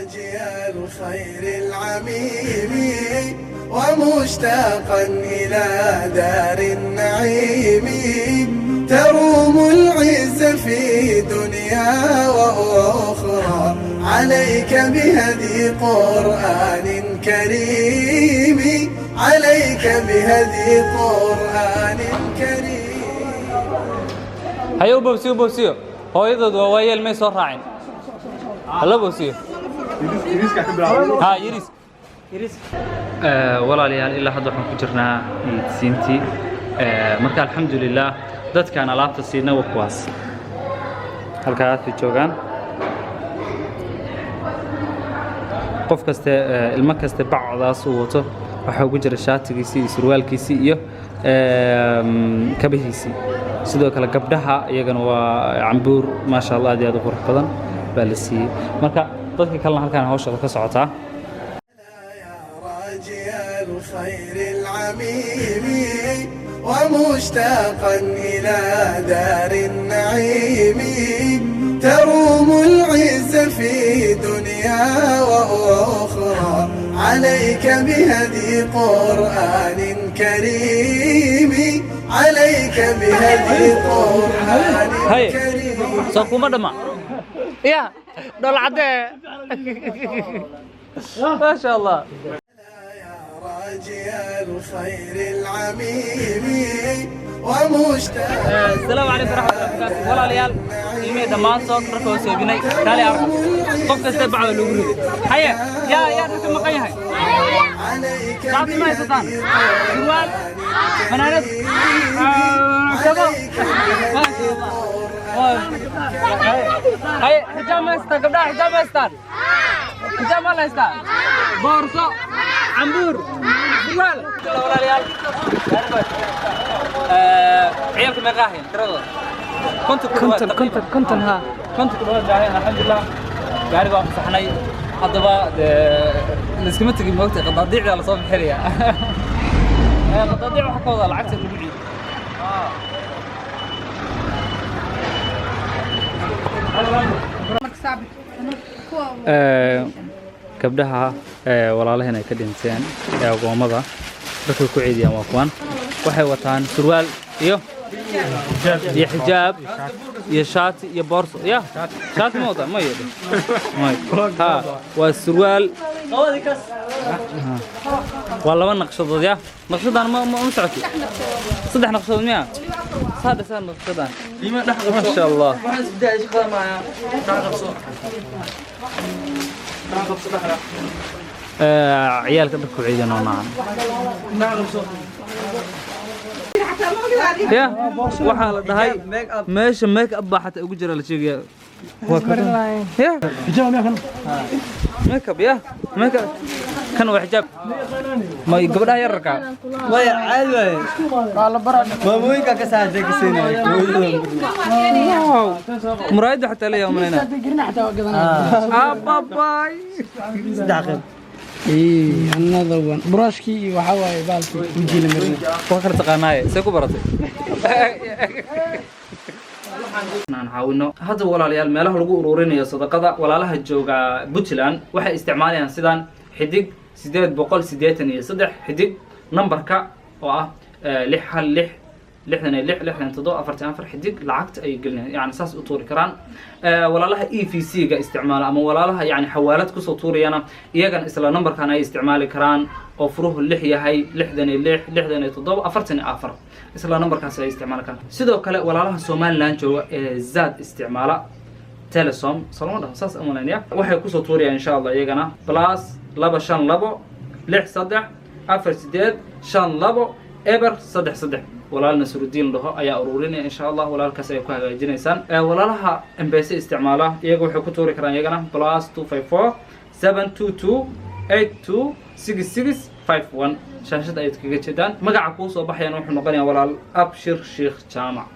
راجي الخير العميم ومشتاقا إلى دار النعيم تروم العز في دنيا وأخرى عليك بهدي قرآن كريم عليك بهدي قرآن كريم. هيو بوسيو هو يضد ويا المي صار راعين هلا بوسيو ها يريس walaalyaal ilaa hadda waxaan ku jirnaa siintii marka alxamdulillaah dadkaan alaabta siina waa kuwaas halkaas ay joogaan qof kasta ilmo kasta bacdaas uu wato waxa ugu jira shaatigiisii iyo surwaalkiisii iyo kabihiisii sidoo kale gabdhaha iyagana waa cambuur maasha Allah aad iyo aad u qurux badan baa la siiyey marka dadka kalena halkaan hawsha ka socotaa الخير العميم ومشتاقا إلى دار النعيم تروم العز في دنيا وأخرى عليك بهدي قرآن كريم عليك بهدي قرآن كريم. ساقو مدما يا دول عدي ما شاء الله. راجي الخير العميم ومشتاق. السلام عليكم ورحمة الله وبركاته. ولا ليال إيمي دمان صوت ركوا سويناي تالي أربعة قف استبع الوجود هيا يا ركب مقاي هاي تعطي ما يستطيع جوال منارس شباب هاي حجاب ما يستطيع قبل حجاب ما يستطيع حجاب ما لا يستطيع بورصة عمبور جوال ولا ليال عيالكم مقاهين ترى كنت ها كنت جاهين الحمد لله قاعد بقى مسحني حضبا نسكمتك موقت قضاضيع على صوب الحريه قضاضيع وحكوضه العكس اللي بعيد gabdhaha walaalaheen ay ka dhinteen ee aqoomada dadka ku ciidiyaan waa kuwan waxay wataan surwaal iyo حجاب يا شاتي يا بورصة يا شاتي موضة ما يدري ها والسروال والله ما نقصد يا نقصد أنا ما مسعتي صدق نقصد مياه هذا سان نقصد ما شاء الله عيال كبركوا عيدنا معنا يا وحال هاي ماشي ميك اب حتى ugu jira la sheegay يا حجاب ميك اب يا ميك كان حجاب ما gabadha yarka way caadi wala barad maamooyinka ka saacay kaseenay muraayad xataa la yoomanayna babaay daaqib another one brushki waxa way baalki wajina marna wax kala taqaanaay say ku baratay waxaan caawino hadda walaalayaal meelaha lagu ururinayo sadaqada walaalaha jooga Puntland waxay isticmaalayaan sidaan xidig 883 xidig numberka oo ah 6 6 xidig lacagta ay gelinayaan yani saas u tuuri karaan walaalaha EVC ga isticmaala ama walaalaha yani xawaalad ku soo tuuriyana iyagana isla numberkan ay isticmaali karaan oo furuhu 6 yahay 6 isla numberkaas ay isticmaali karaan sidoo kale walaalaha Soomaaliland jooga zaad isticmaala telesom salomada saas amaanaya waxay ku soo tuuriyaan insha Allah iyagana plus 252 63 48 52 eber 33 walaal Nasruddin dhaho ayaa ururinaya insha Allah walaalkaas ay ku hagaajinaysaan walaalaha MPC isticmaala iyaga waxay ku tuuri karaan iyagana plus 254 722 82 6651 shaashada ay kaga jeedaan magaca ku soo baxayaan wuxuu noqonayaa walaal Abshir Sheikh Jaamac